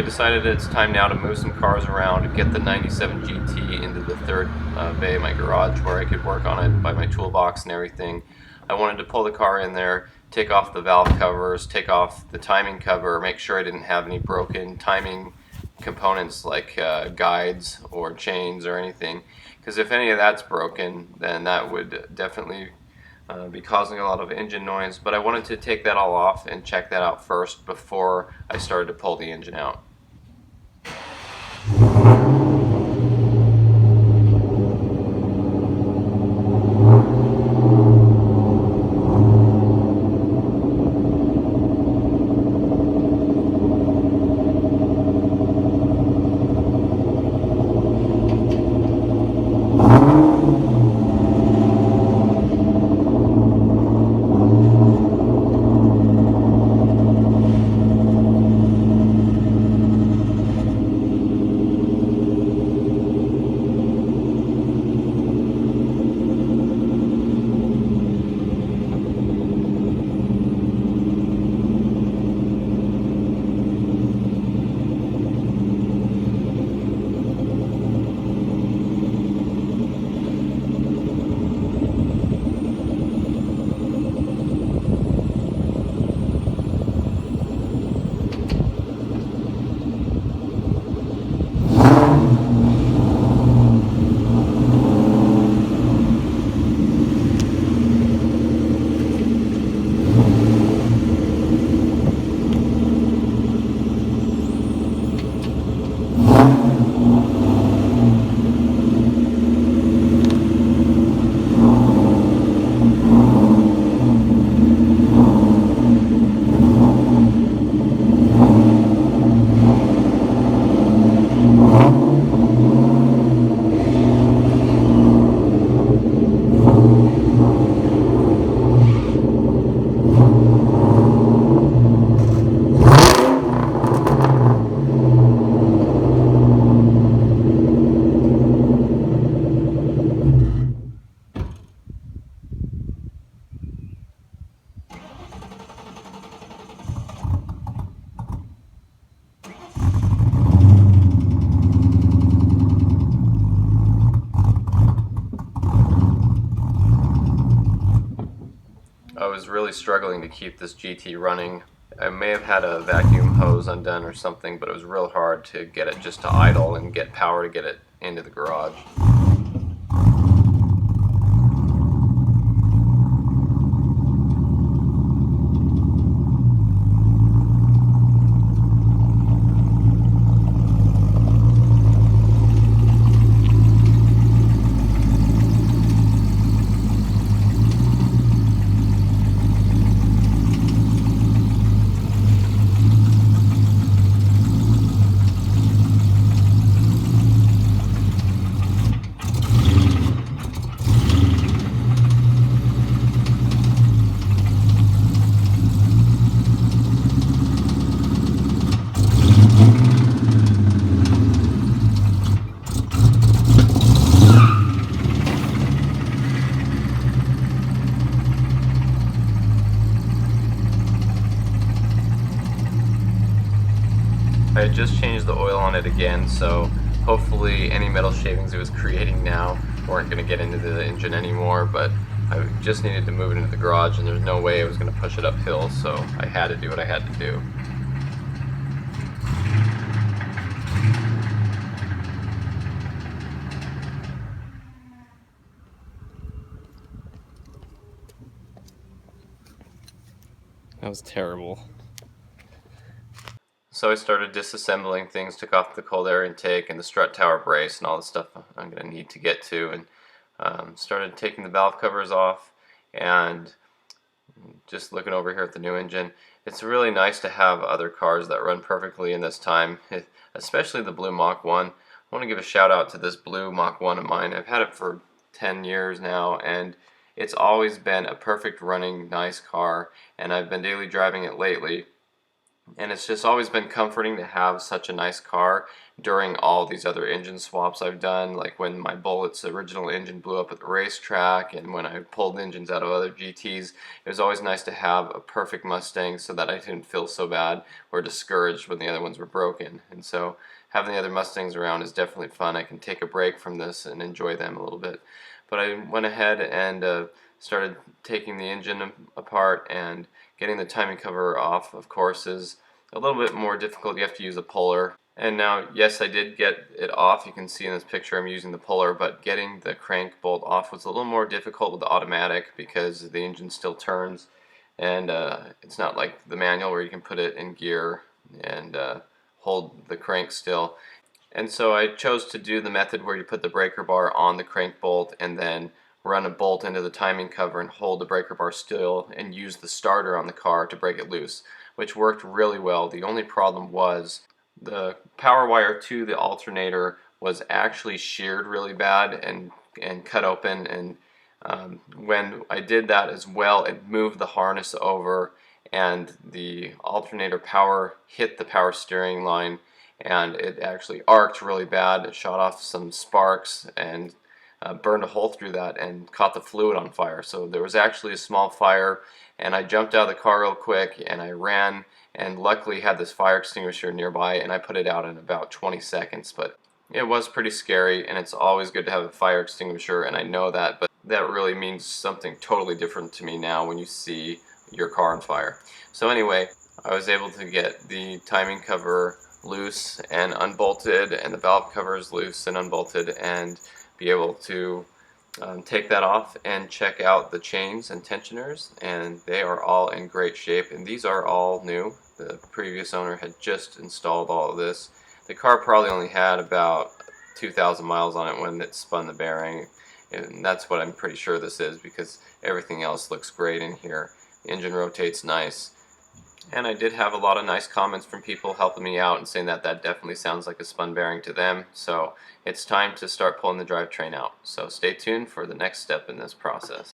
I decided it's time now to move some cars around and get the 97 GT into the third bay of my garage where I could work on it by my toolbox and everything. I wanted to pull the car in there, take off the valve covers, take off the timing cover, make sure I didn't have any broken timing components like guides or chains or anything, because if any of that's broken, then that would definitely be causing a lot of engine noise. But I wanted to take that all off and check that out first before I started to pull the engine out. I was really struggling to keep this GT running. I may have had a vacuum hose undone or something, but it was real hard to get it just to idle and get power to get it into the garage. I had just changed the oil on it again, so hopefully any metal shavings it was creating now weren't going to get into the engine anymore, but I just needed to move it into the garage and there's no way I was going to push it uphill, so I had to do what I had to do. That was terrible. So I started disassembling things, took off the cold air intake and the strut tower brace and all the stuff I'm going to need to get to, and started taking the valve covers off and just looking over here at the new engine. It's really nice to have other cars that run perfectly in this time, especially the blue Mach 1. I want to give a shout out to this blue Mach 1 of mine. I've had it for 10 years now and it's always been a perfect running nice car, and I've been daily driving it lately. And it's just always been comforting to have such a nice car during all these other engine swaps I've done, like when my Bullett's original engine blew up at the racetrack and when I pulled engines out of other GTs. It was always nice to have a perfect Mustang so that I didn't feel so bad or discouraged when the other ones were broken. And so having the other Mustangs around is definitely fun. I can take a break from this and enjoy them a little bit. But I went ahead and started taking the engine apart, and getting the timing cover off, of course, is a little bit more difficult. You have to use a puller. And now, yes, I did get it off. You can see in this picture I'm using the puller, but getting the crank bolt off was a little more difficult with the automatic because the engine still turns, and it's not like the manual where you can put it in gear and hold the crank still. And so I chose to do the method where you put the breaker bar on the crank bolt and then run a bolt into the timing cover and hold the breaker bar still and use the starter on the car to break it loose, which worked really well. The only problem was the power wire to the alternator was actually sheared really bad and cut open, and when I did that as well, it moved the harness over and the alternator power hit the power steering line, and it actually arced really bad. It shot off some sparks and burned a hole through that and caught the fluid on fire. So there was actually a small fire, and I jumped out of the car real quick and I ran, and luckily had this fire extinguisher nearby, and I put it out in about 20 seconds. But it was pretty scary, and it's always good to have a fire extinguisher, and I know that, but that really means something totally different to me now when you see your car on fire. So anyway, I was able to get the timing cover loose and unbolted, and the valve covers loose and unbolted, and be able to take that off and check out the chains and tensioners, and they are all in great shape, and these are all new. The previous owner had just installed all of this. The car probably only had about 2,000 miles on it when it spun the bearing, and that's what I'm pretty sure this is, because everything else looks great in here. The engine rotates nice. And I did have a lot of nice comments from people helping me out and saying that that definitely sounds like a spun bearing to them. So it's time to start pulling the drivetrain out. So stay tuned for the next step in this process.